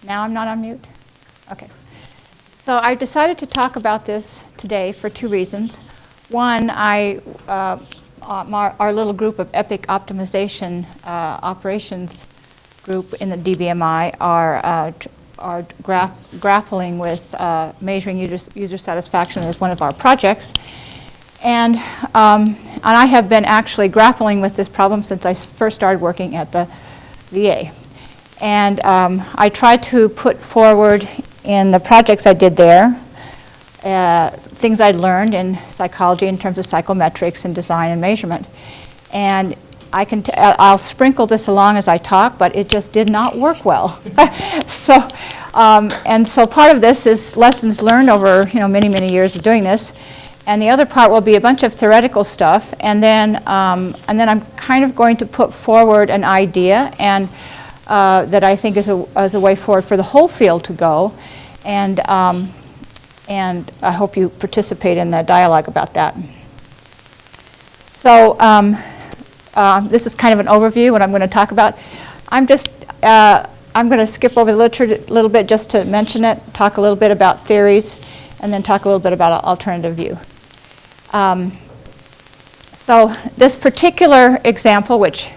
Now I'm not on mute? Okay. So I decided to talk about this today for two reasons. One, our little group of EPIC optimization operations group in the DBMI are grappling with measuring user satisfaction as one of our projects. And I have been actually grappling with this problem since I first started working at the VA. And I tried to put forward in the projects I did there things I'd learned in psychology in terms of psychometrics and design and measurement. And I'll sprinkle this along as I talk, but it just did not work well. So part of this is lessons learned over many, many years of doing this. And the other part will be a bunch of theoretical stuff, and then I'm kind of going to put forward an idea and that I think is a way forward for the whole field to go, and I hope you participate in the dialogue about that. So this is kind of an overview what I'm going to talk about. I'm going to skip over the literature a little bit just to mention it, talk a little bit about theories, and then talk a little bit about an alternative view. So this particular example, which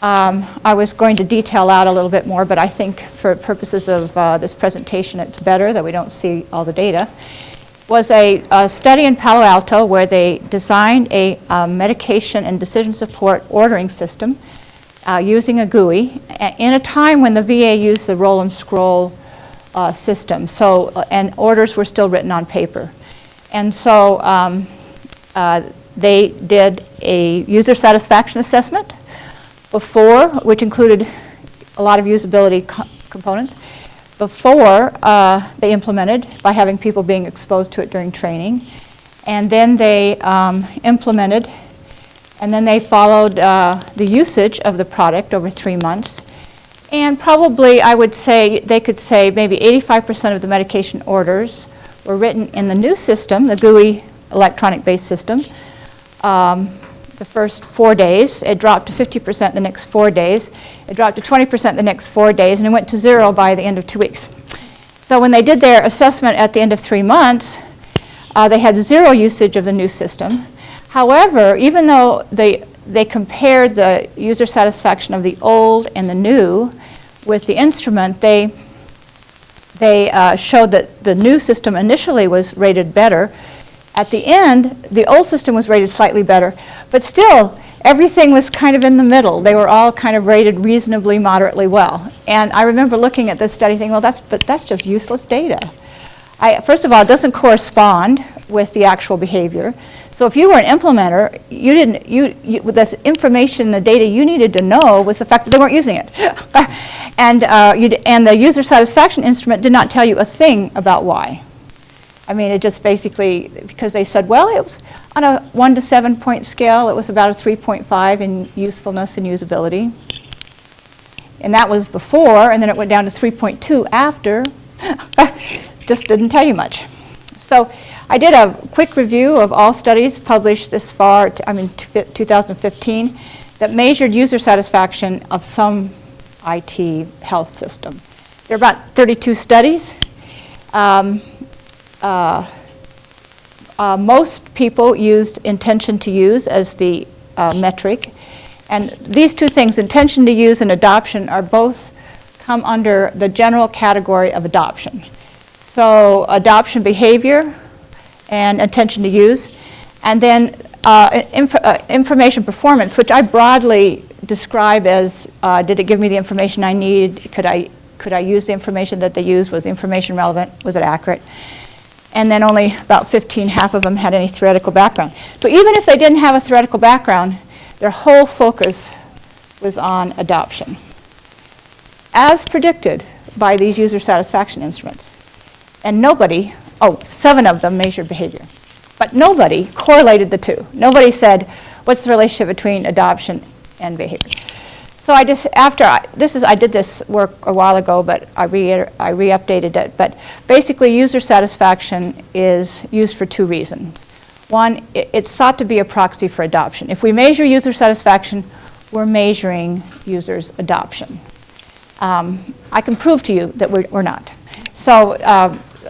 I was going to detail out a little bit more, but I think for purposes of this presentation it's better that we don't see all the data, was a study in Palo Alto where they designed a medication and decision support ordering system using a GUI in a time when the VA used the roll and scroll system. So, and orders were still written on paper. And so they did a user satisfaction assessment before, which included a lot of usability components, before they implemented by having people being exposed to it during training. And then they implemented, and then they followed the usage of the product over 3 months. And probably I would say, they could say maybe 85% of the medication orders were written in the new system, the GUI electronic-based system. The first 4 days, it dropped to 50% the next 4 days. It dropped to 20% the next 4 days, and it went to 0 by the end of 2 weeks. So when they did their assessment at the end of 3 months, they had 0 usage of the new system. However, even though they compared the user satisfaction of the old and the new with the instrument, they showed that the new system initially was rated better. At the end, the old system was rated slightly better, but still, everything was kind of in the middle. They were all kind of rated reasonably, moderately well. And I remember looking at this study thinking, well, that's just useless data. First of all, it doesn't correspond with the actual behavior. So if you were an implementer, with this information, the data you needed to know was the fact that they weren't using it. And the user satisfaction instrument did not tell you a thing about why. I mean, it just basically, because they said, well, it was on a 1 to 7 point scale, it was about a 3.5 in usefulness and usability. And that was before, and then it went down to 3.2 after. It just didn't tell you much. So I did a quick review of all studies published this far, 2015, that measured user satisfaction of some IT health system. There are about 32 studies. Most people used intention to use as the metric. And these two things, intention to use and adoption, are both come under the general category of adoption. So adoption behavior and intention to use. And then information performance, which I broadly describe as, did it give me the information I need? Could I use the information that they used? Was the information relevant? Was it accurate? And then only about 15, half of them had any theoretical background. So even if they didn't have a theoretical background, their whole focus was on adoption, as predicted by these user satisfaction instruments. And nobody, 7 of them measured behavior, but nobody correlated the two. Nobody said, what's the relationship between adoption and behavior? So I did this work a while ago, but I re-updated it. But basically, user satisfaction is used for 2 reasons. One, it's thought to be a proxy for adoption. If we measure user satisfaction, we're measuring users' adoption. I can prove to you that we're not. So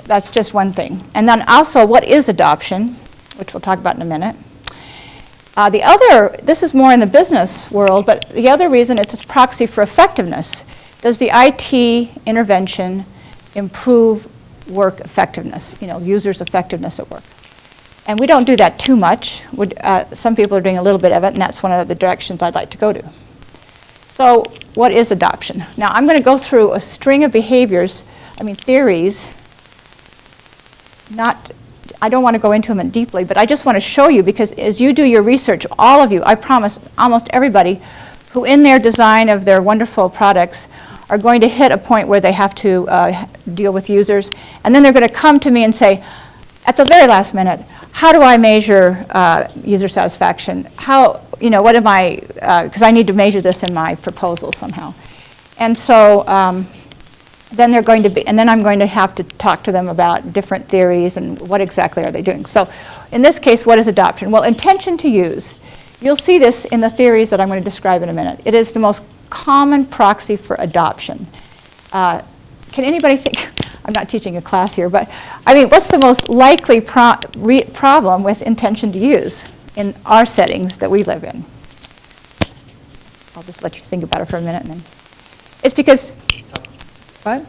that's just one thing. And then also, what is adoption, which we'll talk about in a minute. The other, this is more in the business world, but the other reason it's a proxy for effectiveness. Does the IT intervention improve work effectiveness, users' effectiveness at work? And we don't do that too much. Some people are doing a little bit of it, and that's one of the directions I'd like to go to. So what is adoption? Now, I'm going to go through a string of behaviors, theories. I don't want to go into them deeply, but I just want to show you, because as you do your research, all of you, I promise, almost everybody, who in their design of their wonderful products are going to hit a point where they have to deal with users, and then they're going to come to me and say, at the very last minute, how do I measure user satisfaction? What am I, because I need to measure this in my proposal somehow. And so then they're going to be, and then I'm going to have to talk to them about different theories and what exactly are they doing. So in this case, what is adoption? Well, intention to use. You'll see this in the theories that I'm going to describe in a minute. It is the most common proxy for adoption. Can anybody think, I'm not teaching a class here, but what's the most likely problem with intention to use in our settings that we live in? I'll just let you think about it for a minute. And then it's because, what?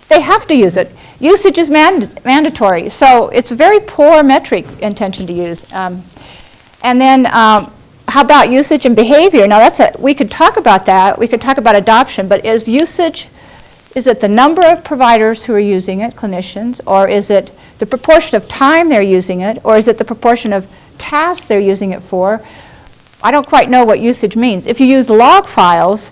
They have to use it. Usage is mandatory, so it's a very poor metric, intention to use. And then how about usage and behavior? Now we could talk about that. We could talk about adoption, but is it the number of providers who are using it, clinicians, or is it the proportion of time they're using it, or is it the proportion of tasks they're using it for? I don't quite know what usage means. If you use log files,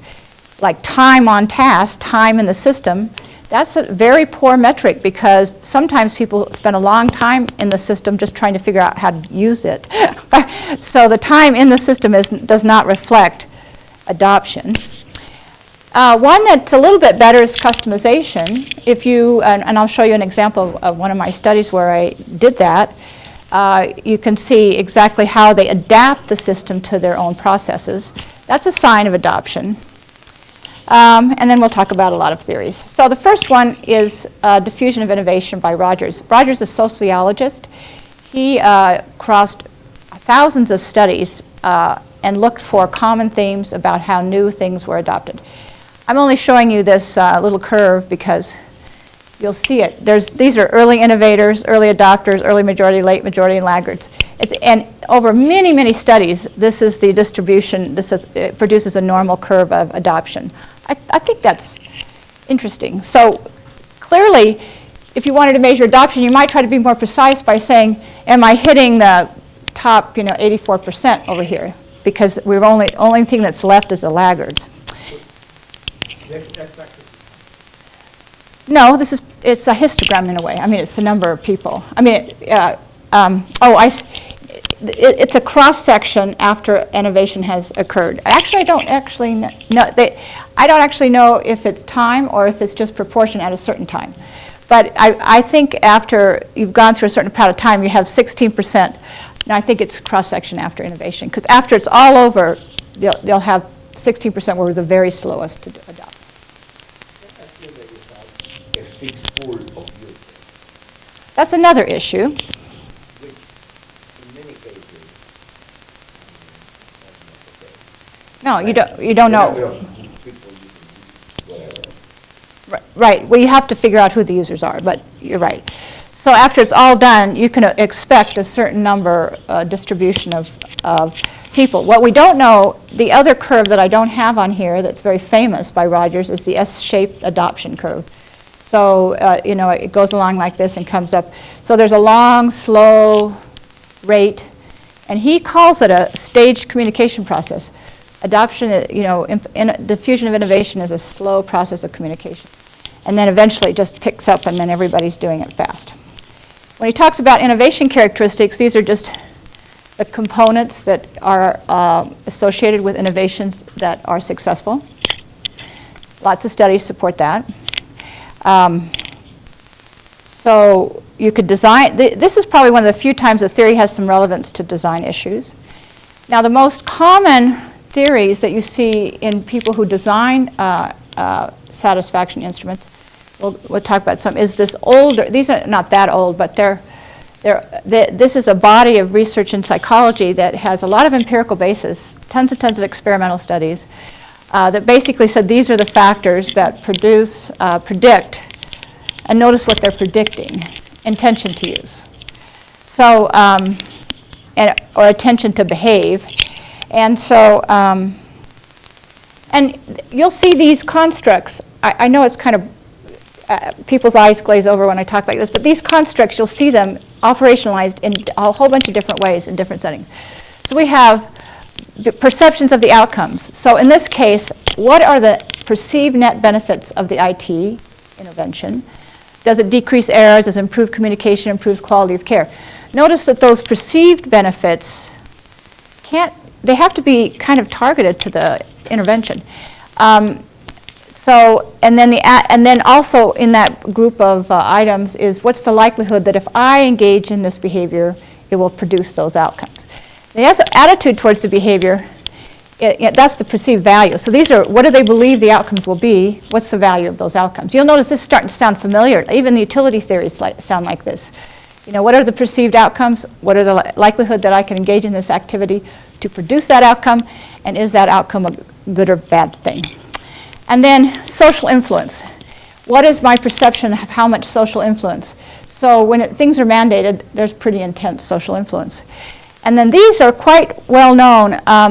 like time on task, time in the system, that's a very poor metric, because sometimes people spend a long time in the system just trying to figure out how to use it. So the time in the system does not reflect adoption. One that's a little bit better is customization. If you, and I'll show you an example of one of my studies where I did that, you can see exactly how they adapt the system to their own processes. That's a sign of adoption. And then we'll talk about a lot of theories. So the first one is Diffusion of Innovation by Rogers. Rogers is a sociologist. He crossed thousands of studies and looked for common themes about how new things were adopted. I'm only showing you this little curve because you'll see it. These are early innovators, early adopters, early majority, late majority, and laggards. And over many, many studies, this is the distribution. It produces a normal curve of adoption. I think that's interesting. So clearly, if you wanted to measure adoption, you might try to be more precise by saying, am I hitting the top 84% over here? Because we're only thing that's left is the laggards. No, it's a histogram in a way. It's the number of people. It's a cross section after innovation has occurred. Actually, I don't actually know if it's time or if it's just proportion at a certain time. But I think after you've gone through a certain amount of time, you have 16%. And I think it's cross section after innovation, because after it's all over, they'll have 16% were the very slowest to adopt. A fixed pool of users. That's another issue. Which, in many cases, that's not the case. No, you don't know. Right. Well, you have to figure out who the users are, but you're right. So after it's all done, you can expect a certain number distribution of people. What we don't know, the other curve that I don't have on here that's very famous by Rogers is the S-shaped adoption curve. So, it goes along like this and comes up. So there's a long, slow rate, and he calls it a staged communication process. Adoption, diffusion of innovation is a slow process of communication. And then eventually it just picks up, and then everybody's doing it fast. When he talks about innovation characteristics, these are just the components that are associated with innovations that are successful. Lots of studies support that. So you could design, this is probably one of the few times that theory has some relevance to design issues. Now, the most common theories that you see in people who design satisfaction instruments. We'll talk about some. Is this older? These are not that old, but this is a body of research in psychology that has a lot of empirical basis, tons and tons of experimental studies that basically said these are the factors that predict, and notice what they're predicting, intention to use. So, or attention to behave. And so, and you'll see these constructs. I know it's kind of, people's eyes glaze over when I talk like this, but these constructs, you'll see them operationalized in a whole bunch of different ways in different settings. So we have the perceptions of the outcomes. So in this case, what are the perceived net benefits of the IT intervention? Does it decrease errors? Does it improve communication, improves quality of care? Notice that those perceived benefits they have to be kind of targeted to the intervention. And then also in that group of items is what's the likelihood that if I engage in this behavior, it will produce those outcomes. The attitude towards the behavior, that's the perceived value. So these are, what do they believe the outcomes will be? What's the value of those outcomes? You'll notice this is starting to sound familiar. Even the utility theories sound like this. You know, what are the perceived outcomes? What are the likelihood that I can engage in this activity to produce that outcome? And is that outcome a good or bad thing? And then social influence. What is my perception of how much social influence? So when things are mandated, there's pretty intense social influence. And then these are quite well known. How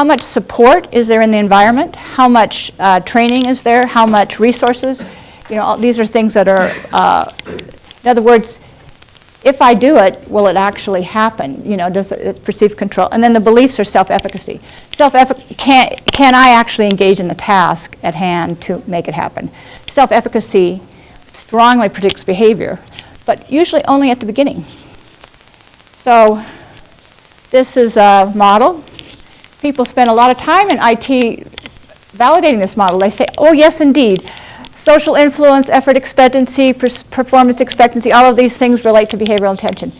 much support is there in the environment? How much training is there? How much resources? You know, these are things that are, in other words, if I do it, will it actually happen? You know, does it perceive control? And then the beliefs are self-efficacy. Can I actually engage in the task at hand to make it happen? Self-efficacy strongly predicts behavior, but usually only at the beginning. So this is a model. People spend a lot of time in IT validating this model. They say, oh, yes, indeed. Social influence, effort expectancy, performance expectancy, all of these things relate to behavioral intention.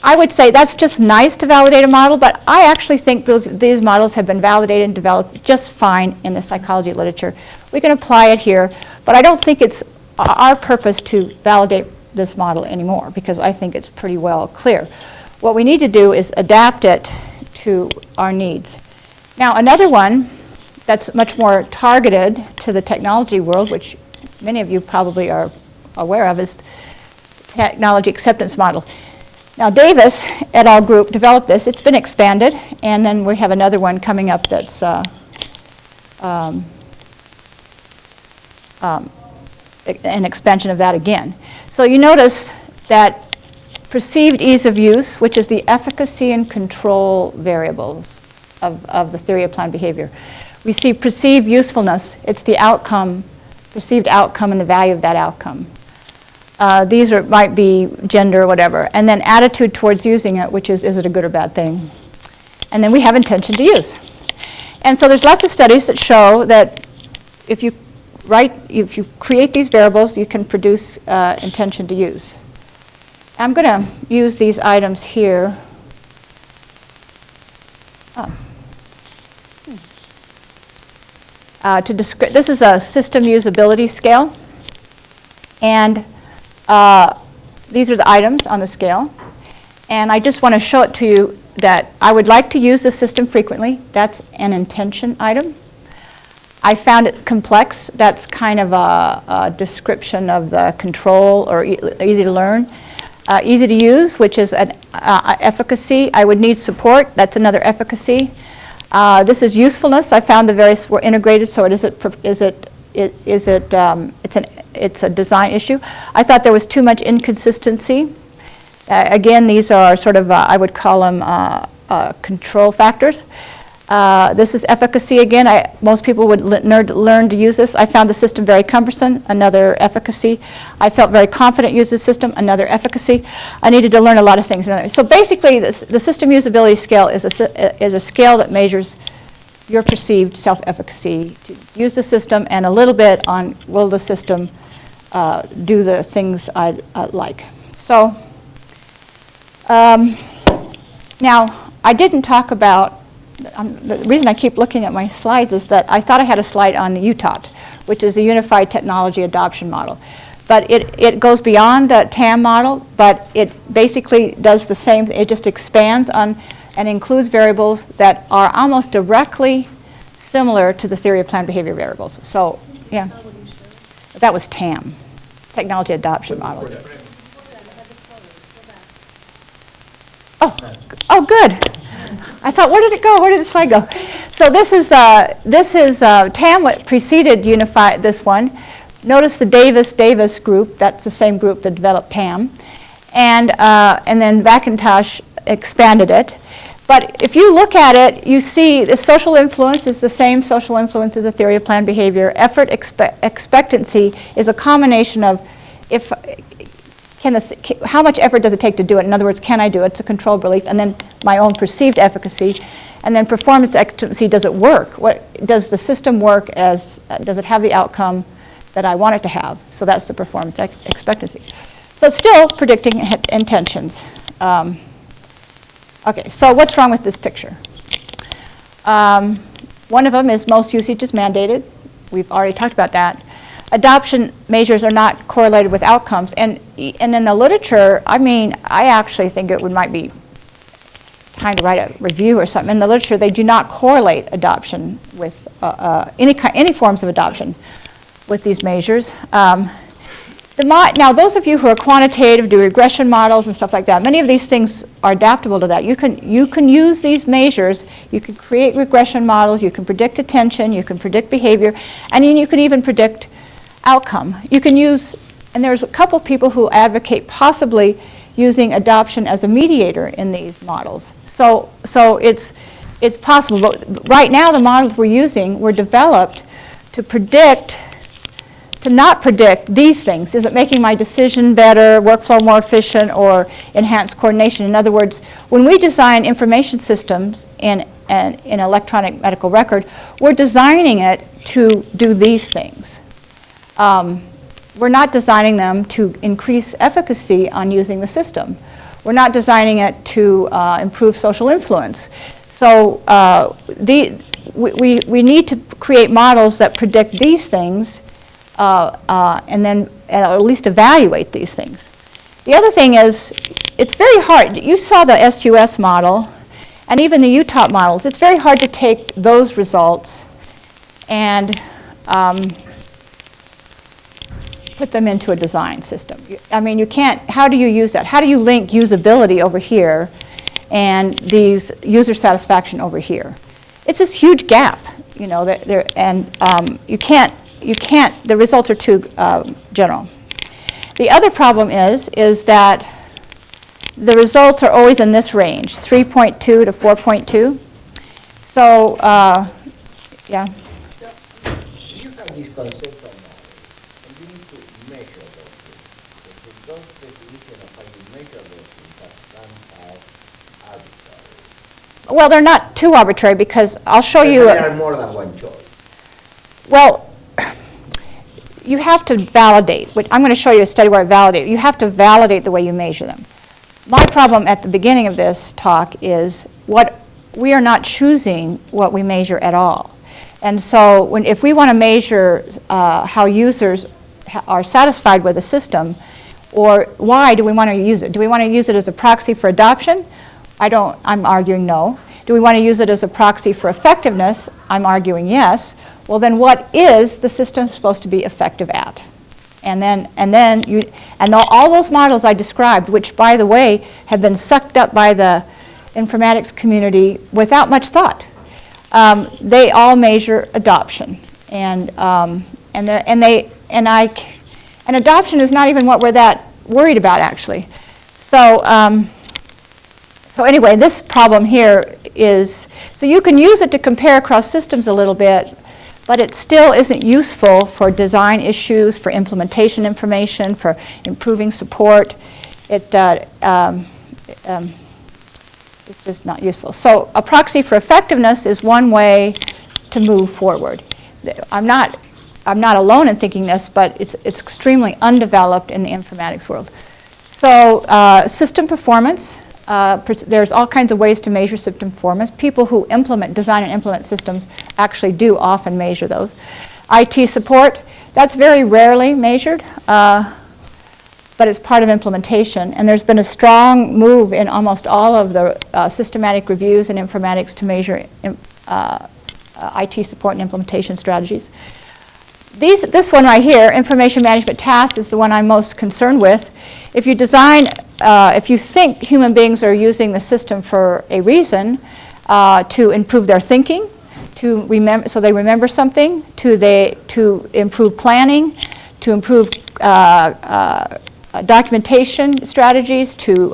I would say that's just nice to validate a model, but I actually think these models have been validated and developed just fine in the psychology literature. We can apply it here, but I don't think it's our purpose to validate this model anymore because I think it's pretty well clear. What we need to do is adapt it to our needs. Now, another one that's much more targeted to the technology world, which many of you probably are aware of, is technology acceptance model. Now, Davis et al. Group developed this. It's been expanded, and then we have another one coming up that's an expansion of that again. So you notice that perceived ease of use, which is the efficacy and control variables of the theory of planned behavior. We see perceived usefulness. It's the outcome, perceived outcome and the value of that outcome. These might be gender or whatever. And then attitude towards using it, which is it a good or bad thing? And then we have intention to use. And so there's lots of studies that show that if you create these variables, you can produce intention to use. I'm going to use these items here. This is a system usability scale. And these are the items on the scale. And I just want to show it to you that I would like to use the system frequently. That's an intention item. I found it complex. That's kind of a description of the control, or easy to learn. Easy to use, which is an efficacy. I would need support. That's another efficacy. This is usefulness. I found the various were integrated, so it's a design issue. I thought there was too much inconsistency. Again, these are sort of, I would call them control factors. This is efficacy again. Most people would learn to use this. I found the system very cumbersome, another efficacy. I felt very confident use the system, another efficacy. I needed to learn a lot of things. So basically, the system usability scale is a scale that measures your perceived self-efficacy to use the system, and a little bit on will the system do the things I like. So now, I didn't talk about the reason I keep looking at my slides is that I thought I had a slide on the UTOT, which is a Unified Technology Adoption Model. But it goes beyond the TAM model, but it basically does the same. It just expands on and includes variables that are almost directly similar to the theory of planned behavior variables. So, yeah, that was TAM, Technology Adoption Model. Oh, good. I thought, where did it go? Where did the slide go? So this is TAM, what preceded Unified, this one. Notice the Davis group, that's the same group that developed TAM. And then McIntosh expanded it. But if you look at it, you see the social influence is the same social influence as a theory of planned behavior. Effort expectancy is a combination of how much effort does it take to do it? In other words, can I do it? It's a controlled belief. And then my own perceived efficacy. And then performance expectancy, does it work? Does the system work does it have the outcome that I want it to have? So that's the performance expectancy. So it's still predicting intentions. Okay, so what's wrong with this picture? One of them is most usage is mandated. We've already talked about that. Adoption measures are not correlated with outcomes. And in the literature, I mean, I actually think it might be time to write a review or something. In the literature, they do not correlate adoption with any forms of adoption with these measures. Now, those of you who are quantitative, do regression models and stuff like that, many of these things are adaptable to that. You can use these measures. You can create regression models. You can predict attention. You can predict behavior. And then you can even predict outcome. You can use, and there's a couple people who advocate possibly using adoption as a mediator in these models. So it's possible. But right now, the models we're using were developed to not predict these things. Is it making my decision better, workflow more efficient, or enhanced coordination? In other words, when we design information systems in electronic medical record, we're designing it to do these things. We're not designing them to increase efficacy on using the system. We're not designing it to improve social influence. So we need to create models that predict these things and then at least evaluate these things. The other thing is, it's very hard. You saw the SUS model and even the UTOP models. It's very hard to take those results and put them into a design system. I mean, you can't, how do you use that? How do you link usability over here and these user satisfaction over here? It's this huge gap, you know, you can't, the results are too general. The other problem is that the results are always in this range, 3.2 to 4.2. So, yeah. You have this conceptual model, and you need to measure those things. Because those definition of how you measure those things are somehow arbitrary. Well, they're not too arbitrary because I'll show you. There are more than one choice. Well, you have to validate. I'm going to show you a study where I validate. You have to validate the way you measure them. My problem at the beginning of this talk is we are not choosing what we measure at all. And so if we want to measure how users are satisfied with a system, or why do we want to use it? Do we want to use it as a proxy for adoption? I'm arguing no. Do we want to use it as a proxy for effectiveness? I'm arguing yes. Well, then what is the system supposed to be effective at? And all those models I described, which by the way have been sucked up by the informatics community without much thought, they all measure adoption, and adoption is not even what we're that worried about actually. So anyway, this problem here is, so you can use it to compare across systems a little bit, but it still isn't useful for design issues, for implementation information, for improving support. It's just not useful. So a proxy for effectiveness is one way to move forward. I'm not alone in thinking this, but it's extremely undeveloped in the informatics world. So system performance. there's all kinds of ways to measure symptom performance. People who design and implement systems actually do often measure those. IT support, that's very rarely measured, but it's part of implementation. And there's been a strong move in almost all of the systematic reviews in informatics to measure IT support and implementation strategies. This one right here, information management tasks, is the one I'm most concerned with. If you design, if you think human beings are using the system for a reason, to improve their thinking, to remember, so they remember something, to improve planning, to improve documentation strategies, to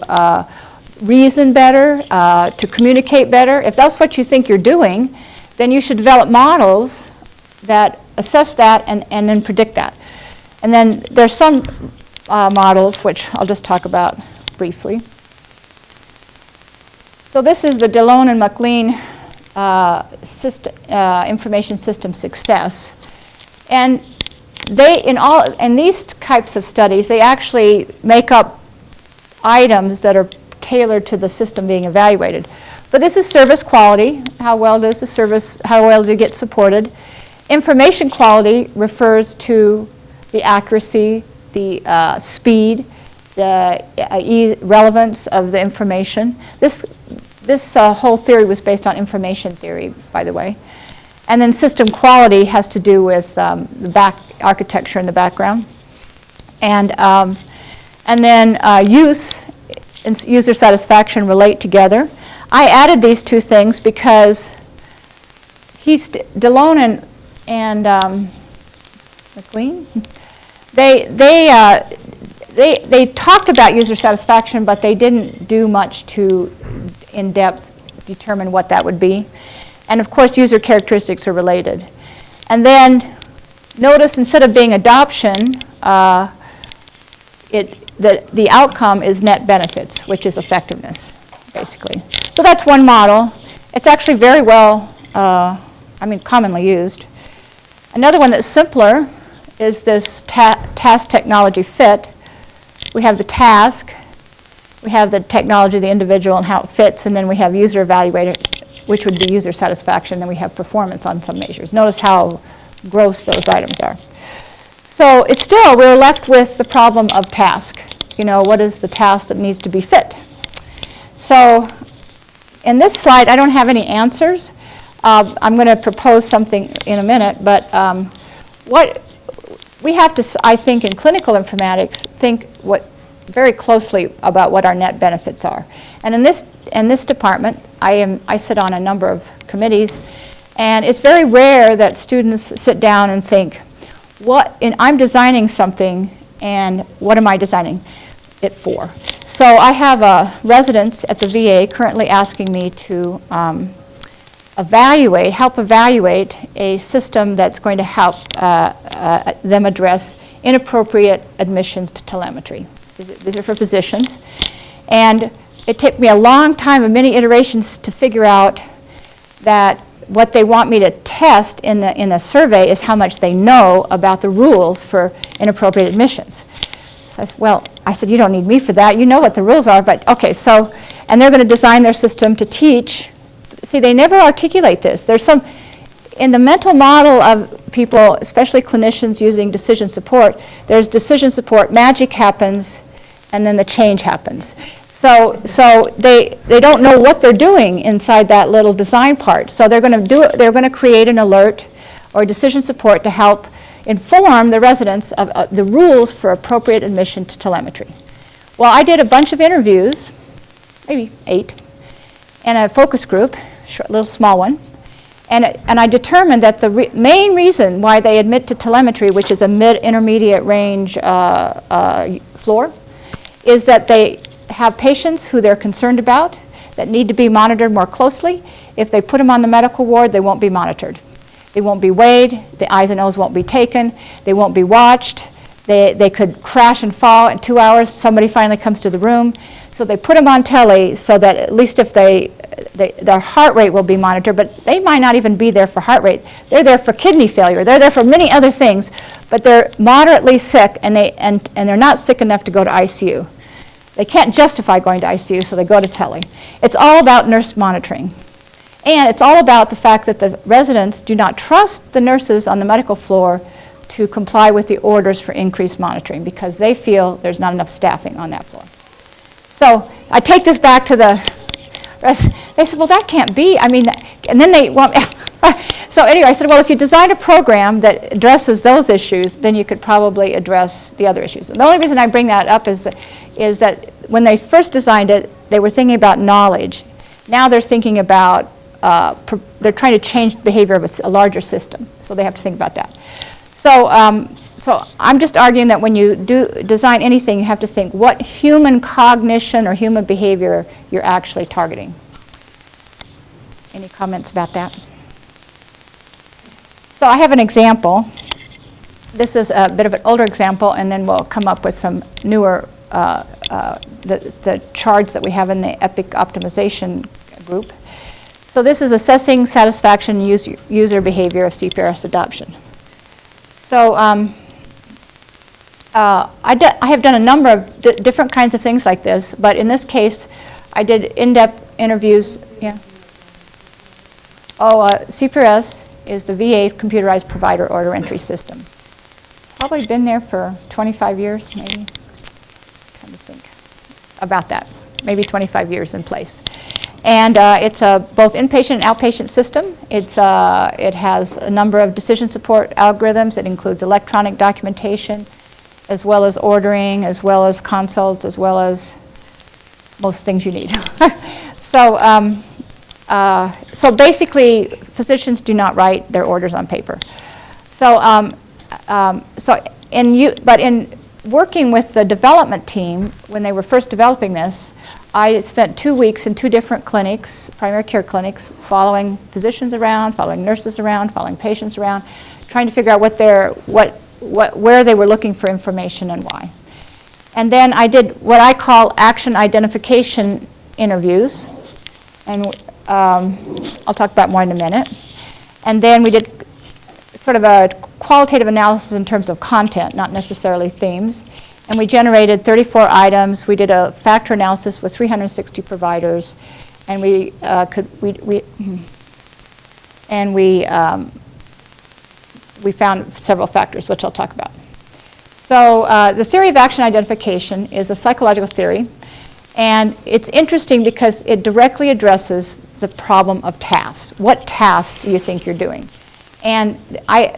reason better, to communicate better. If that's what you think you're doing, then you should develop models that assess that and then predict that. And then there's some models, which I'll just talk about briefly. So this is the Delon and MacLean information system success. And in these types of studies, they actually make up items that are tailored to the system being evaluated. But this is service quality. How well does it get supported? Information quality refers to the accuracy, the speed, the relevance of the information. This whole theory was based on information theory, by the way. And then system quality has to do with the architecture in the background. And then use and user satisfaction relate together. I added these two things because Delon and MacLean, they talked about user satisfaction, but they didn't do much to in depth determine what that would be. And of course, user characteristics are related. And then notice instead of being adoption, the outcome is net benefits, which is effectiveness, basically. So that's one model. It's actually very well, commonly used. Another one that's simpler is this task technology fit. We have the task, we have the technology, the individual, and how it fits, and then we have user evaluator, which would be user satisfaction, then we have performance on some measures. Notice how gross those items are. So it's still, we're left with the problem of task. What is the task that needs to be fit? So in this slide, I don't have any answers. I'm going to propose something in a minute, but what we have to, I think, in clinical informatics, think very closely about what our net benefits are. And in this department, I sit on a number of committees, and it's very rare that students sit down and think, I'm designing something, and what am I designing it for? So I have residents at the VA currently asking me to help evaluate a system that's going to help them address inappropriate admissions to telemetry. These are for physicians. And it took me a long time and many iterations to figure out that what they want me to test in a survey is how much they know about the rules for inappropriate admissions. So I said, you don't need me for that. You know what the rules are, but okay, so, and they're going to design their system to teach. See, they never articulate this. In the mental model of people, especially clinicians using decision support, there's decision support, magic happens, and then the change happens. So they don't know what they're doing inside that little design part. So they're going to create an alert or decision support to help inform the residents of the rules for appropriate admission to telemetry. Well, I did a bunch of interviews, maybe 8, and a focus group, little small one, and I determined that the main reason why they admit to telemetry, which is a mid-intermediate range floor, is that they have patients who they're concerned about that need to be monitored more closely. If they put them on the medical ward, they won't be monitored. They won't be weighed, the eyes and nose won't be taken, they won't be watched, they could crash and fall in 2 hours, somebody finally comes to the room. So they put them on telly so that at least if their heart rate will be monitored, but they might not even be there for heart rate. They're there for kidney failure, they're there for many other things, but they're moderately sick and they're not sick enough to go to ICU. They can't justify going to ICU, so they go to tele. It's all about nurse monitoring. And it's all about the fact that the residents do not trust the nurses on the medical floor to comply with the orders for increased monitoring because they feel there's not enough staffing on that floor. So I take this back to the rest. They said, well, that can't be. I mean, and then they want, so anyway, I said, well, if you design a program that addresses those issues, then you could probably address the other issues. And the only reason I bring that up is that when they first designed it, they were thinking about knowledge. Now they're thinking about, they're trying to change the behavior of a larger system. So they have to think about that. So I'm just arguing that when you do design anything, you have to think what human cognition or human behavior you're actually targeting. Any comments about that? So I have an example. This is a bit of an older example, and then we'll come up with some newer, the charts that we have in the EPIC optimization group. So this is assessing satisfaction user behavior of CPRS adoption. So I have done a number of different kinds of things like this, but in this case, I did in-depth interviews. Yeah. Oh, CPRS is the VA's computerized provider order entry system. Probably been there for 25 years, maybe. Trying to think about that. Maybe 25 years in place. And it's a both inpatient and outpatient system. It has a number of decision support algorithms. It includes electronic documentation, as well as ordering, as well as consults, as well as most things you need. So basically, physicians do not write their orders on paper. But in working with the development team, when they were first developing this, I spent 2 weeks in 2 different clinics, primary care clinics, following physicians around, following nurses around, following patients around, trying to figure out where they were looking for information and why. And then I did what I call action identification interviews, and I'll talk about more in a minute. And then we did sort of a qualitative analysis in terms of content, not necessarily themes. And we generated 34 items. We did a factor analysis with 360 providers, and we found several factors, which I'll talk about. So the theory of action identification is a psychological theory, and it's interesting because it directly addresses the problem of tasks. What tasks do you think you're doing? And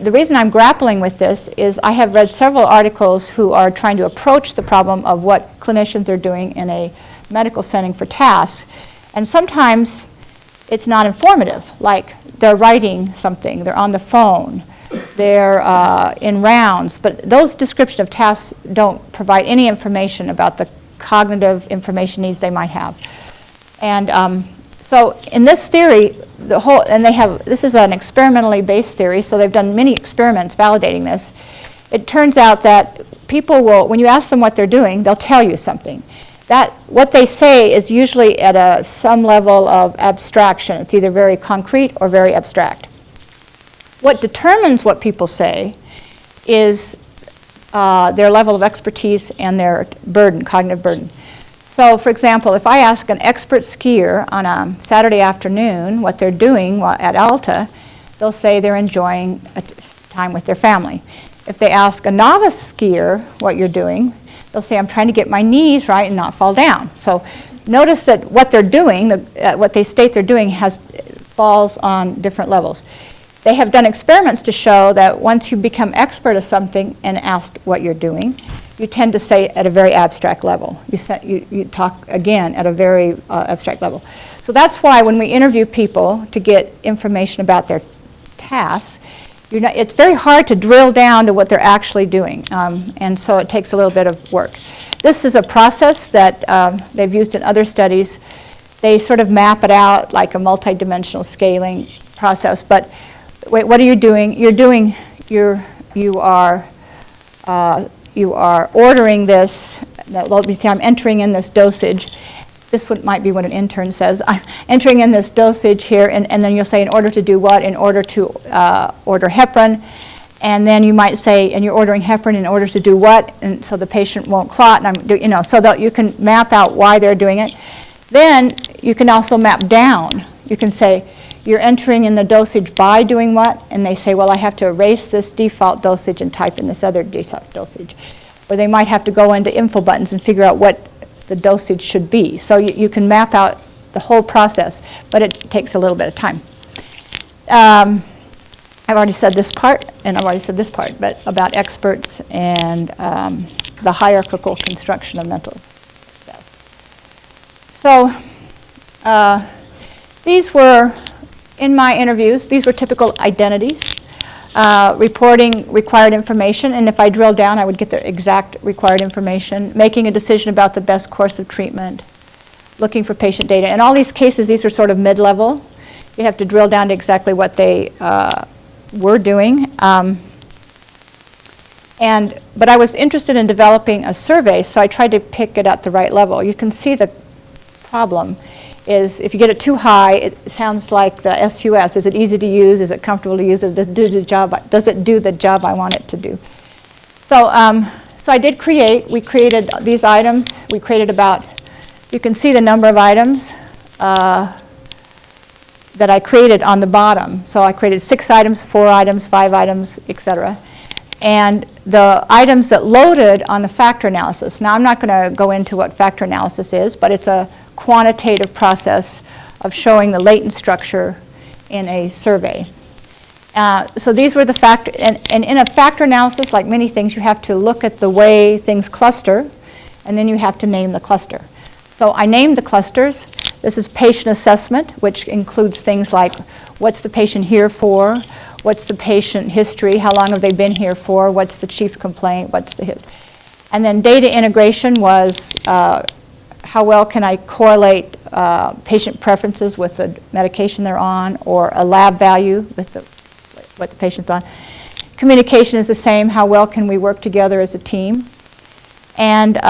the reason I'm grappling with this is I have read several articles who are trying to approach the problem of what clinicians are doing in a medical setting for tasks. And sometimes it's not informative, like they're writing something, they're on the phone, they're in rounds, but those descriptions of tasks don't provide any information about the cognitive information needs they might have. And so in this theory, this is an experimentally based theory, so they've done many experiments validating this. It turns out that people will, when you ask them what they're doing, they'll tell you something. That what they say is usually at some level of abstraction. It's either very concrete or very abstract. What determines what people say is their level of expertise and their burden, cognitive burden. So, for example, if I ask an expert skier on a Saturday afternoon what they're doing while at Alta, they'll say they're enjoying time with their family. If they ask a novice skier what you're doing, they'll say, I'm trying to get my knees right and not fall down. So notice that what they're doing, what they state they're doing, falls on different levels. They have done experiments to show that once you become expert of something and asked what you're doing, you tend to say at a very abstract level. You talk again at a very abstract level. So that's why when we interview people to get information about their tasks, it's very hard to drill down to what they're actually doing. And so it takes a little bit of work. This is a process that they've used in other studies. They sort of map it out like a multidimensional scaling process. But wait, what are you doing? You are ordering this. Let me see, I'm entering in this dosage. This might be what an intern says. I'm entering in this dosage here, and then you'll say, in order to do what? In order to order heparin. And then you might say, and you're ordering heparin in order to do what? And so the patient won't clot, and so that you can map out why they're doing it. Then you can also map down. You can say, you're entering in the dosage by doing what? And they say, well, I have to erase this default dosage and type in this other default dosage. Or they might have to go into info buttons and figure out what the dosage should be. So you can map out the whole process, but it takes a little bit of time. I've already said this part, and I've already said this part, but about experts and the hierarchical construction of mental status. So these were, in my interviews, these were typical identities, reporting required information, and if I drill down, I would get the exact required information, making a decision about the best course of treatment, looking for patient data. In all these cases, these are sort of mid-level. You have to drill down to exactly what they were doing. But I was interested in developing a survey, so I tried to pick it at the right level. You can see the problem is if you get it too high, it sounds like the SUS. Is it easy to use? Is it comfortable to use? Does it do the job I want it to do? So, so I did we created these items. We created about, you can see the number of items that I created on the bottom. So I created 6 items, 4 items, 5 items, etc. And the items that loaded on the factor analysis. Now I'm not going to go into what factor analysis is, but it's a quantitative process of showing the latent structure in a survey. So these were the factor, and in a factor analysis, like many things, you have to look at the way things cluster, and then you have to name the cluster. So I named the clusters. This is patient assessment, which includes things like what's the patient here for, what's the patient history, how long have they been here for, what's the chief complaint, what's the history. And then data integration was how well can I correlate patient preferences with the medication they're on, or a lab value with what the patient's on. Communication is the same, how well can we work together as a team. And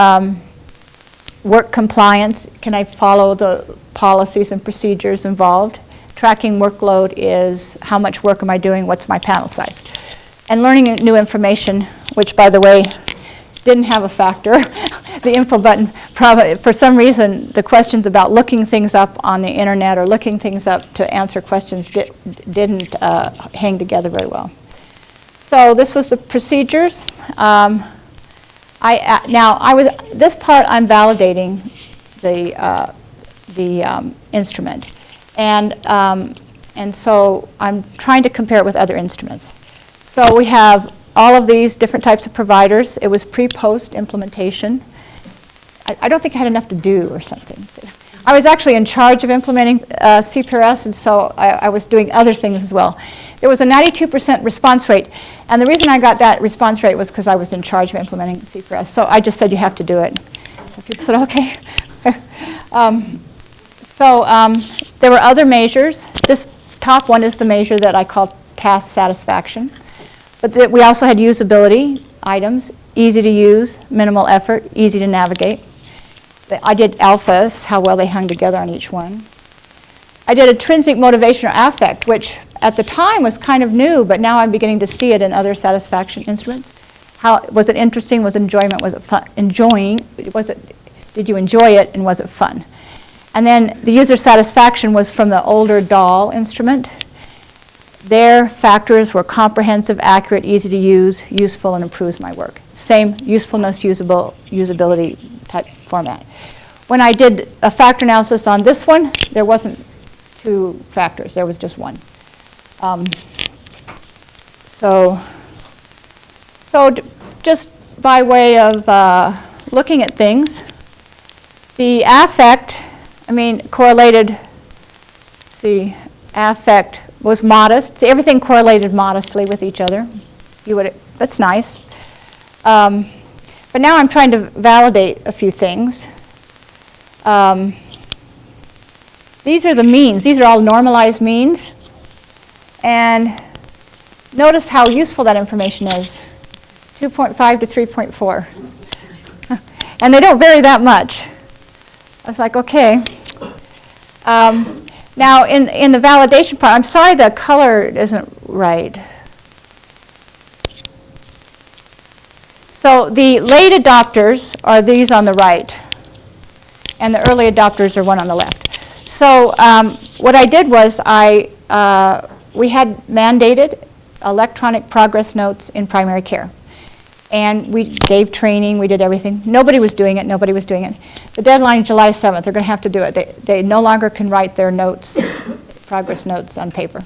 work compliance, can I follow the policies and procedures involved? Tracking workload is how much work am I doing, what's my panel size? And learning new information, which by the way, didn't have a factor. The info button, probably, for some reason, the questions about looking things up on the internet or looking things up to answer questions didn't hang together very well. So this was the procedures. This part I'm validating the instrument, and so I'm trying to compare it with other instruments. So we have all of these different types of providers. It was pre-post implementation. I don't think I had enough to do or something. I was actually in charge of implementing CPRS, and so I was doing other things as well. There was a 92% response rate, and the reason I got that response rate was because I was in charge of implementing CPRS. So I just said, you have to do it. So people said, okay. There were other measures. This top one is the measure that I call task satisfaction. But we also had usability items, easy to use, minimal effort, easy to navigate. I did alphas, how well they hung together on each one. I did intrinsic motivation or affect, which at the time was kind of new, but now I'm beginning to see it in other satisfaction instruments. How was it interesting? Was it enjoyment? Was it fun? Did you enjoy it, and was it fun? And then the user satisfaction was from the older DAL instrument. Their factors were comprehensive, accurate, easy to use, useful, and improves my work. Same usefulness, usability type format. When I did a factor analysis on this one, there wasn't 2 factors, there was just 1. So just by way of looking at things, the affect, correlated, affect was modest. See, everything correlated modestly with each other. That's nice. But now I'm trying to validate a few things. These are the means. These are all normalized means. And notice how useful that information is. 2.5 to 3.4. And they don't vary that much. I was like, okay. Now, in the validation part, I'm sorry the color isn't right. So the late adopters are these on the right, and the early adopters are one on the left. So what I did was we had mandated electronic progress notes in primary care. And we gave training, we did everything. Nobody was doing it. The deadline is July 7th. They're going to have to do it. They no longer can write their notes, progress notes on paper.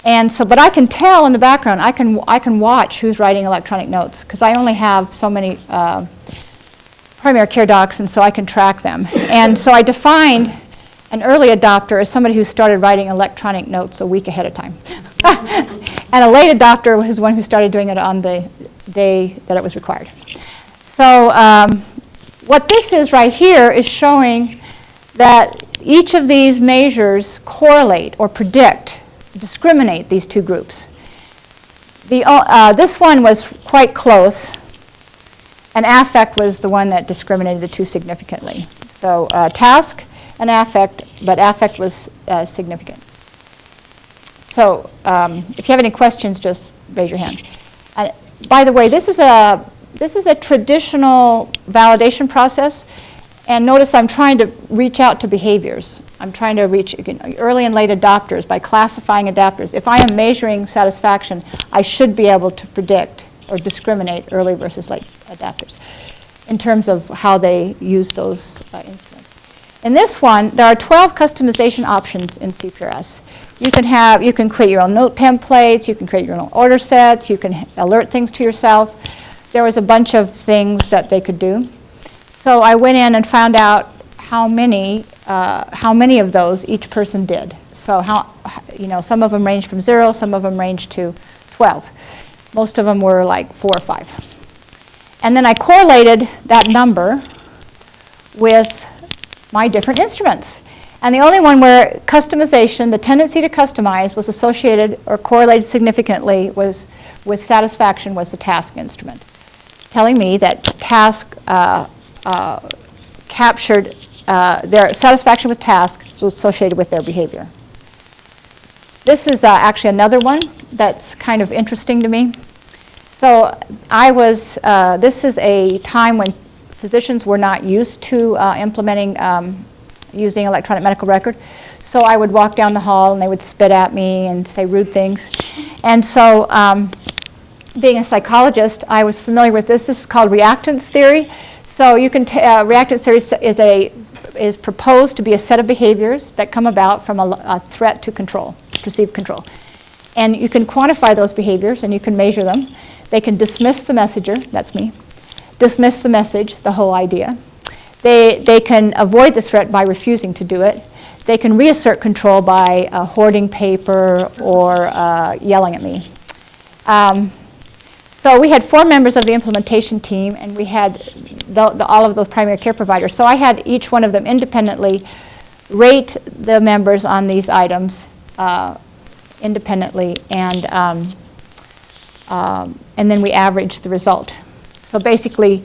And so, but I can tell in the background, I can watch who's writing electronic notes, because I only have so many primary care docs, and so I can track them. And so I defined an early adopter as somebody who started writing electronic notes a week ahead of time. And a late adopter was the one who started doing it on the day that it was required. So what this is right here is showing that each of these measures correlate or predict, discriminate these two groups. This one was quite close, and affect was the one that discriminated the two significantly. So task and affect, but affect was significant. So if you have any questions, just raise your hand. By the way, this is a traditional validation process, and notice I'm trying to reach out to behaviors. I'm trying to reach early and late adopters by classifying adapters. If I am measuring satisfaction, I should be able to predict or discriminate early versus late adapters in terms of how they use those instruments. In this one, there are 12 customization options in CPRS. You can create your own note templates, you can create your own order sets, you can alert things to yourself. There was a bunch of things that they could do. So I went in and found out how many of those each person did. So some of them ranged from 0, some of them ranged to 12. Most of them were like 4 or 5. And then I correlated that number with my different instruments. And the only one where customization, the tendency to customize, was associated or correlated significantly with satisfaction was the task instrument, telling me that task captured their satisfaction with task was associated with their behavior. This is actually another one that's kind of interesting to me. So this is a time when physicians were not used to implementing using electronic medical record. So I would walk down the hall and they would spit at me and say rude things. And so being a psychologist, I was familiar with this. This is called Reactance Theory. So you can Reactance Theory is proposed to be a set of behaviors that come about from a threat to control, perceived control. And you can quantify those behaviors and you can measure them. They can dismiss the messenger, that's me, dismiss the message, the whole idea. They can avoid the threat by refusing to do it. They can reassert control by hoarding paper or yelling at me. So we had 4 members of the implementation team, and we had all of those primary care providers. So I had each one of them independently rate the members on these items independently, and then we averaged the result. So basically,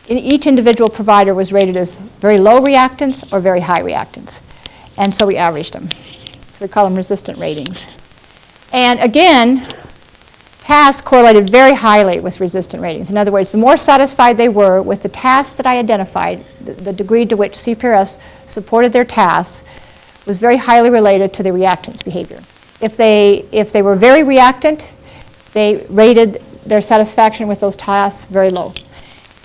each individual provider was rated as very low reactance or very high reactance. And so we averaged them. So we call them resistant ratings. And again, tasks correlated very highly with resistant ratings. In other words, the more satisfied they were with the tasks that I identified, the degree to which CPRS supported their tasks was very highly related to the reactance behavior. If they were very reactant, they rated their satisfaction with those tasks very low.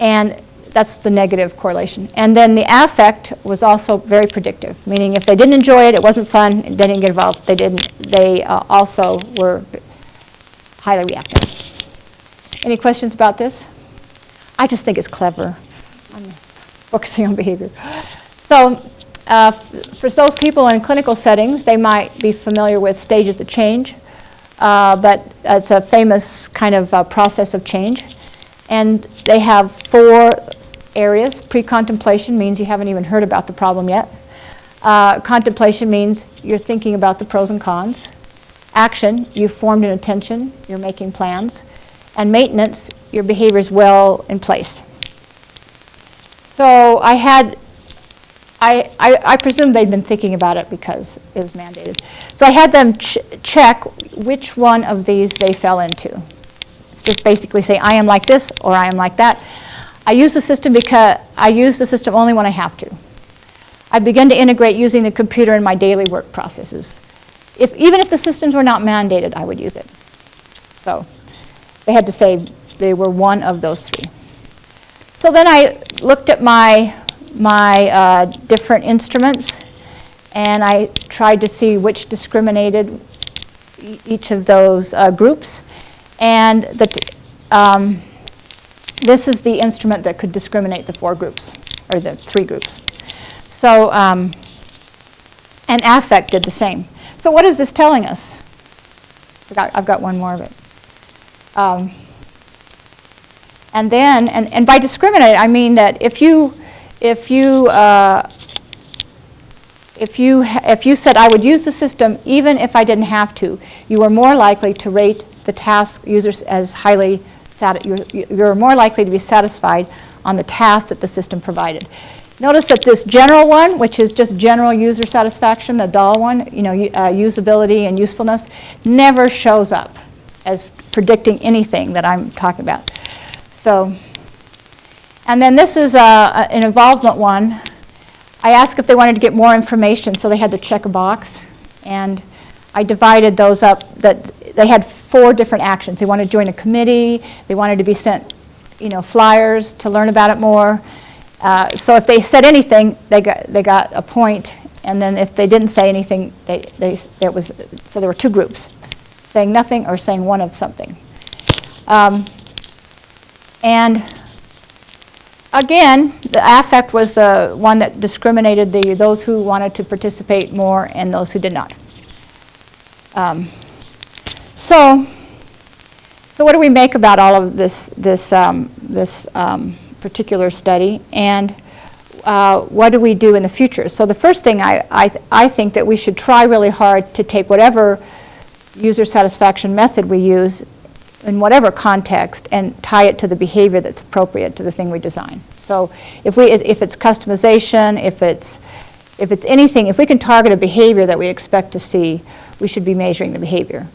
And that's the negative correlation. And then the affect was also very predictive, meaning if they didn't enjoy it, it wasn't fun, they didn't get involved, they also were highly reactive. Any questions about this? I just think it's clever. I'm focusing on behavior. So for those people in clinical settings, they might be familiar with stages of change, but it's a famous kind of process of change. And they have 4 areas. PreContemplation means you haven't even heard about the problem yet. Contemplation means you're thinking about the pros and cons. Action, you've formed an intention, you're making plans. And maintenance, your behavior is well in place. So I presume they'd been thinking about it because it was mandated. So I had them check which one of these they fell into. It's just basically say, I am like this or I am like that. I use the system because I use the system only when I have to. I begin to integrate using the computer in my daily work processes. Even if the systems were not mandated, I would use it. So they had to say they were one of those three. So then I looked at my different instruments, and I tried to see which discriminated each of those groups. And this is the instrument that could discriminate the four groups, or the three groups. So, and affect did the same. So what is this telling us? I've got one more of it. And then, and by discriminate, I mean that if you said I would use the system even if I didn't have to, you are more likely to rate the task users as highly you're more likely to be satisfied on the task that the system provided. Notice that this general one, which is just general user satisfaction, the dull one, usability and usefulness, never shows up as predicting anything that I'm talking about. So, and then this is an involvement one. I asked if they wanted to get more information, so they had to check a box. And I divided those up, that they had 4 different actions. They wanted to join a committee. They wanted to be sent, flyers to learn about it more. So if they said anything, they got a point. And then if they didn't say anything, so there were 2 groups, saying nothing or saying one of something. And again, the affect was the one that discriminated those who wanted to participate more and those who did not. So what do we make about all of this particular study, and what do we do in the future? So the first thing I think that we should try really hard to take whatever user satisfaction method we use in whatever context and tie it to the behavior that's appropriate to the thing we design. So if it's customization, if it's anything, if we can target a behavior that we expect to see, we should be measuring the behavior.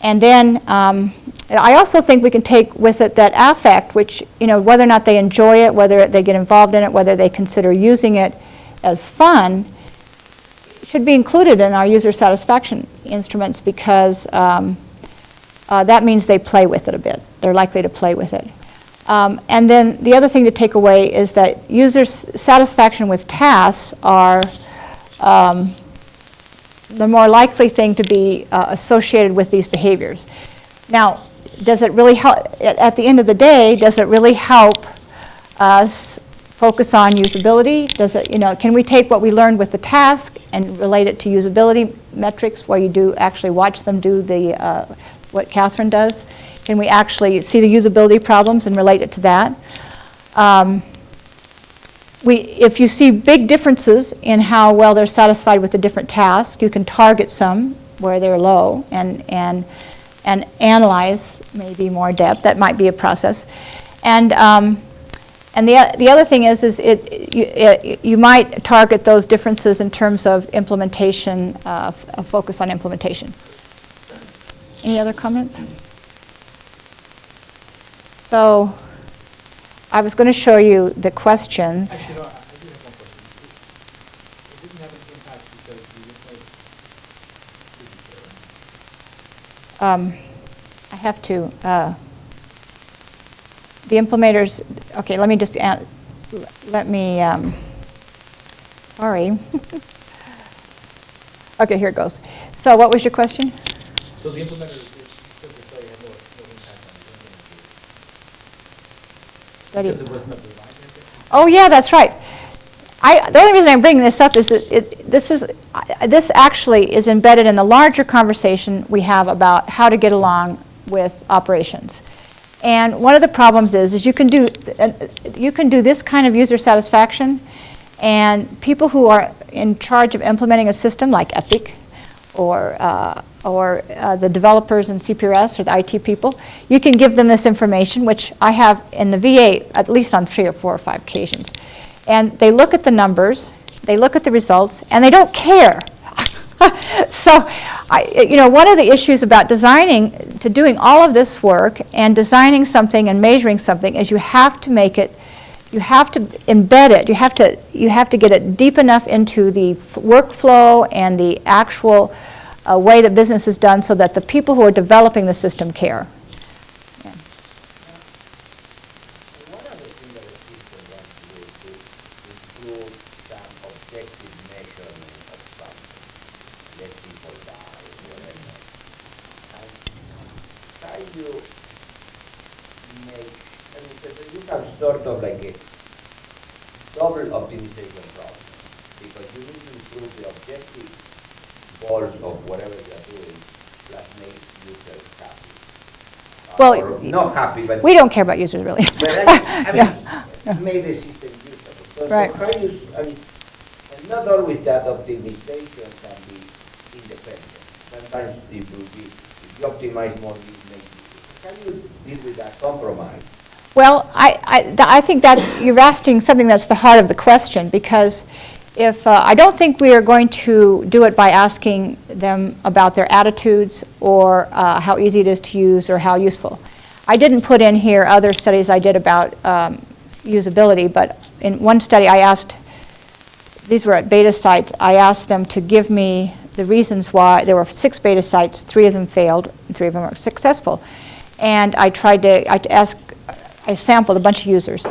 And then I also think we can take with it that affect, which, whether or not they enjoy it, whether they get involved in it, whether they consider using it as fun, should be included in our user satisfaction instruments, because that means they play with it a bit. They're likely to play with it. And then the other thing to take away is that user satisfaction with tasks are the more likely thing to be associated with these behaviors. Now, does it really help, at the end of the day, does it really help us focus on usability? Does it, can we take what we learned with the task and relate it to usability metrics, where you do actually watch them do what Catherine does? Can we actually see the usability problems and relate it to that? If you see big differences in how well they're satisfied with the different tasks, you can target some where they're low and analyze maybe more depth. That might be a process. And the other thing is you might target those differences in terms of implementation, a focus on implementation. Any other comments? So I was going to show you the questions. Actually, no, I do have one question. It didn't have an impact because the implementers didn't care. I have to. The implementers. Okay, let me just sorry. Okay, here it goes. So, what was your question? So the implementers, because the study had no impact on the implementers. Because it wasn't a design impact? Oh yeah, that's right. The only reason I'm bringing this up is that this actually is embedded in the larger conversation we have about how to get along with operations. And one of the problems is you can do this kind of user satisfaction, and people who are in charge of implementing a system like Epic or the developers in CPRS or the IT people, you can give them this information, which I have in the VA at least on 3 or 4 or 5 occasions. And they look at the numbers, they look at the results, and they don't care. So, one of the issues about doing all of this work and designing something and measuring something is you have to make it, you have to embed it, you have to get it deep enough into the workflow and the actual way that business is done so that the people who are developing the system care. Yeah. One of the things that the system wants to do is to include some objective measurement of something. Let people die, whatever. And how you make, so you have sort of like a double optimization problem, because you need to improve the objective goals of whatever you are doing, plus make users happy. Well, or not happy, but we don't care about users really. but I mean, make the system usable. So, Right. so how you, and not always that optimization can be independent. Sometimes it will be, if you optimize more, it makes it. How do you deal with that compromise? Well, I think that you're asking something that's the heart of the question, because if I don't think we are going to do it by asking them about their attitudes or how easy it is to use or how useful. I didn't put in here other studies I did about usability, but in one study I asked, these were at beta sites, I asked them to give me the reasons why. There were 6 beta sites, 3 of them failed, and 3 of them were successful. And I sampled a bunch of users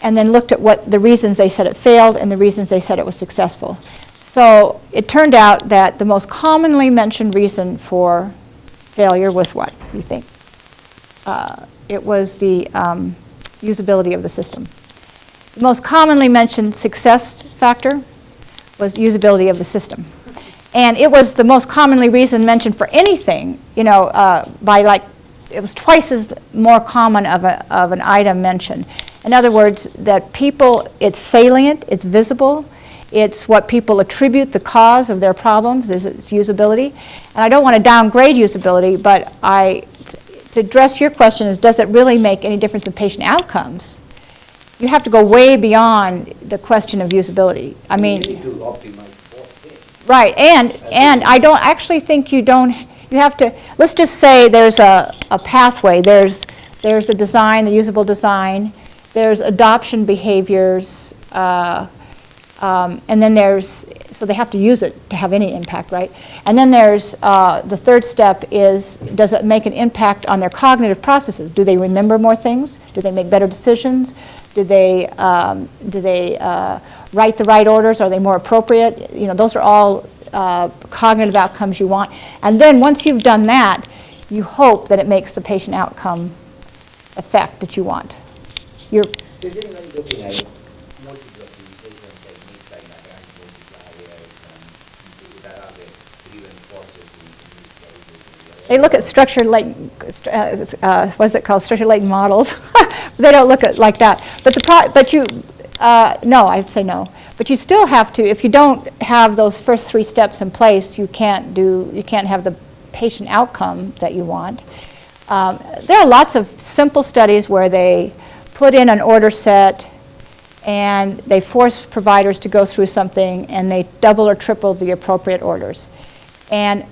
and then looked at what the reasons they said it failed and the reasons they said it was successful. So it turned out that the most commonly mentioned reason for failure was what, you think? It was the usability of the system. The most commonly mentioned success factor was usability of the system. And it was the most commonly reason mentioned for anything, it was twice as more common of an item mentioned. In other words, that people, it's salient, it's visible, it's what people attribute the cause of their problems, is its usability. And I don't want to downgrade usability, but to address your question is, does it really make any difference in patient outcomes? You have to go way beyond the question of usability. I mean, you need to optimize both things. Right, and I don't actually think you have to, let's just say there's a pathway, there's a design, the usable design, there's adoption behaviors, and then so they have to use it to have any impact, right? And then there's, the third step is, does it make an impact on their cognitive processes? Do they remember more things? Do they make better decisions? Do they write the right orders? Are they more appropriate? Those are all cognitive outcomes you want. And then once you've done that, you hope that it makes the patient outcome effect that you want. Is anybody looking at multiple optimization techniques like Lagrange multipliers and that are the driven forces in these cases? They look at structured lake, what is it called, structured lake models. They don't look at like that. No, I'd say no. But you still have to, if you don't have those first 3 steps in place, you can't have the patient outcome that you want. There are lots of simple studies where they put in an order set and they force providers to go through something and they double or triple the appropriate orders. And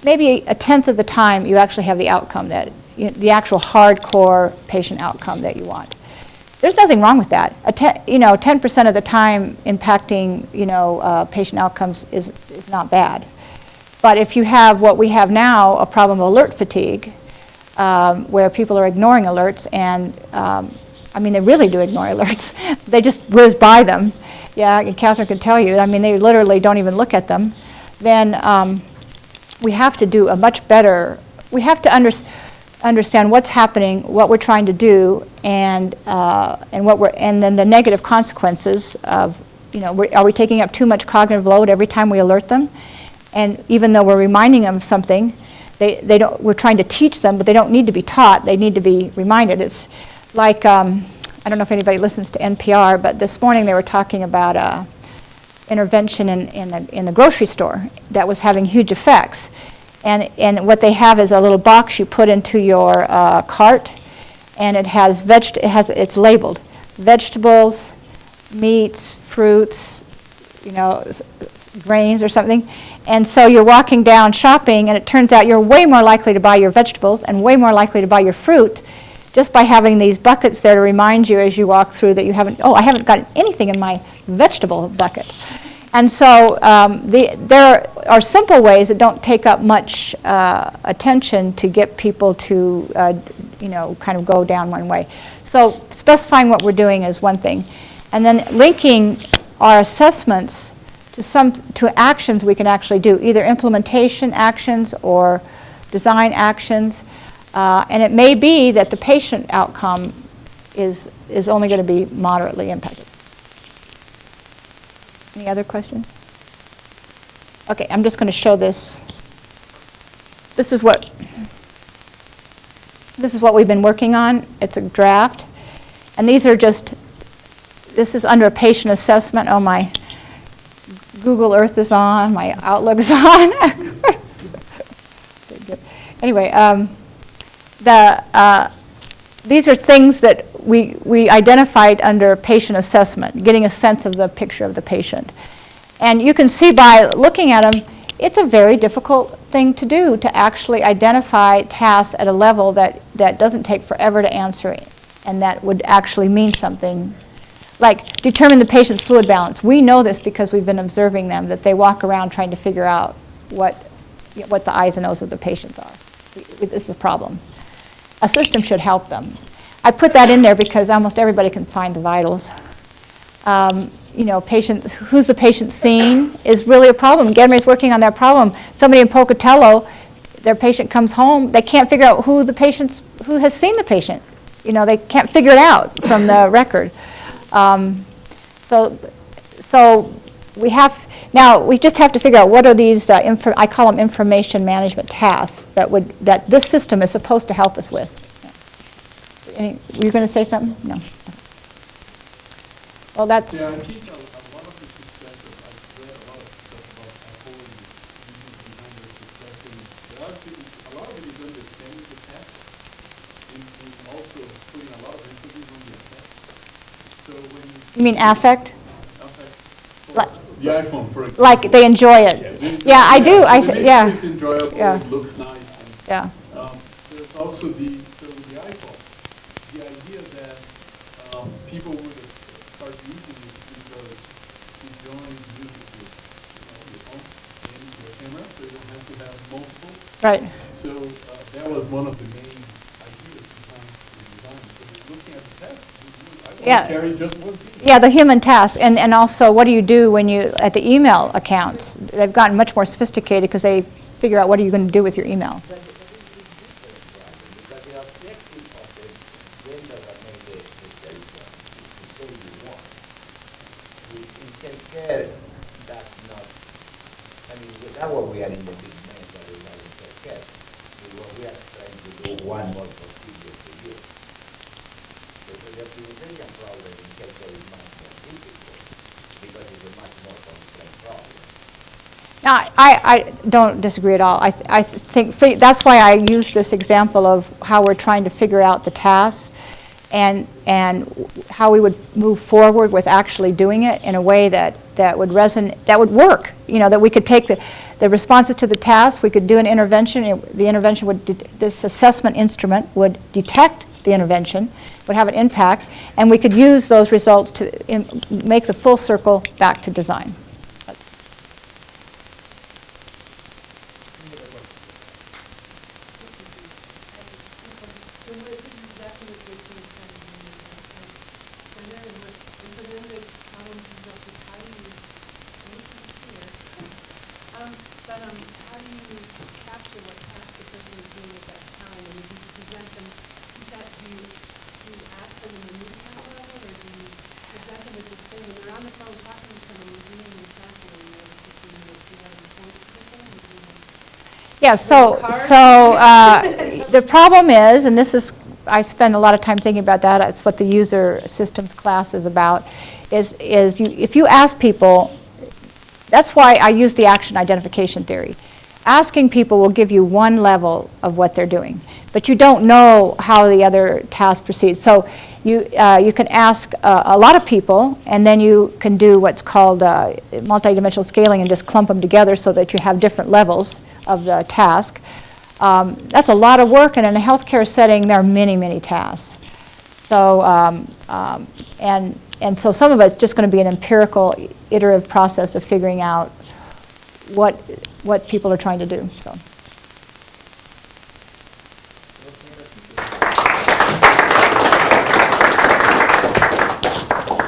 maybe 1/10 of the time you actually have the outcome the actual hardcore patient outcome that you want. There's nothing wrong with that. 10% of the time impacting, patient outcomes is not bad. But if you have what we have now, a problem of alert fatigue, where people are ignoring alerts, and they really do ignore alerts. They just whiz by them. Yeah, and Catherine can tell you. They literally don't even look at them. Then we have to do a much better. We have to understand what's happening, what we're trying to do, and then the negative consequences of, are we taking up too much cognitive load every time we alert them? And even though we're reminding them of something, we're trying to teach them, but they don't need to be taught. They need to be reminded. It's like, I don't know if anybody listens to NPR, but this morning they were talking about intervention in the grocery store that was having huge effects. And what they have is a little box you put into your cart, and it's labeled vegetables, meats, fruits, grains or something. And so you're walking down shopping, and it turns out you're way more likely to buy your vegetables and way more likely to buy your fruit just by having these buckets there to remind you as you walk through that you haven't, oh, I haven't got anything in my vegetable bucket. And so there are simple ways that don't take up much attention to get people to, kind of go down one way. So specifying what we're doing is one thing. And then linking our assessments to actions we can actually do, either implementation actions or design actions. And it may be that the patient outcome is only going to be moderately impacted. Any other questions? Okay, I'm just going to show this. This is what we've been working on. It's a draft. And these are just, this is under a patient assessment. Oh, my Google Earth is on, my Outlook is on. Anyway, these are things that we identified under patient assessment, getting a sense of the picture of the patient. And you can see by looking at them, it's a very difficult thing to do, to actually identify tasks at a level that doesn't take forever to answer and that would actually mean something. Like determine the patient's fluid balance. We know this because we've been observing them, that they walk around trying to figure out what the eyes and nose of the patients are. This is a problem. A system should help them. I put that in there because almost everybody can find the vitals. Patient, who's the patient seen is really a problem. Gedmer's working on that problem. Somebody in Pocatello, their patient comes home, they can't figure out who has seen the patient. They can't figure it out from the record. So we just have to figure out what are these, I call them information management tasks that this system is supposed to help us with. Were you going to say something? No. Well, that's... Yeah, I think a lot of the success, I've read a lot of stuff about Apple and the behind their success, and a lot of it is understanding the test and also putting a lot of emphasis on the effect. So when you mean affect? The iPhone, for example. Like they enjoy it. Yeah, I do. Yeah. It's enjoyable, yeah. It looks nice. And, yeah. There's also the iPhone, the idea that people would start using it because it joins music with your phone and your camera, so you don't have to have multiple. Right. So that was one of the main ideas behind the design. So looking at the test, I want to carry just one piece. Yeah, the human task, and also what do you do when you, at the email accounts, they've gotten much more sophisticated because they figure out what are you going to do with your email. That's what we are in the big mess that we are in self-care. What we are trying to do one more procedure to you. The optimization problem in healthcare is much more difficult because it's a much more complex problem. Now, I don't disagree at all. I think that's why I use this example of how we're trying to figure out the tasks and how we would move forward with actually doing it in a way that would resonate, that would work. That we could take the responses to the task, we could do an intervention. The intervention would, this assessment instrument would detect the intervention, would have an impact, and we could use those results to make the full circle back to design. Yeah, so the problem is, and this is, I spend a lot of time thinking about that, it's what the user systems class is about, is if you ask people, that's why I use the action identification theory. asking people will give you one level of what they're doing, but you don't know how the other task proceeds. So you can ask a lot of people, and then you can do what's called multidimensional scaling and just clump them together so that you have different levels of the task. That's a lot of work, and in a healthcare setting, there are many, many tasks. So, and so some of it's just going to be an empirical, iterative process of figuring out what people are trying to do. So.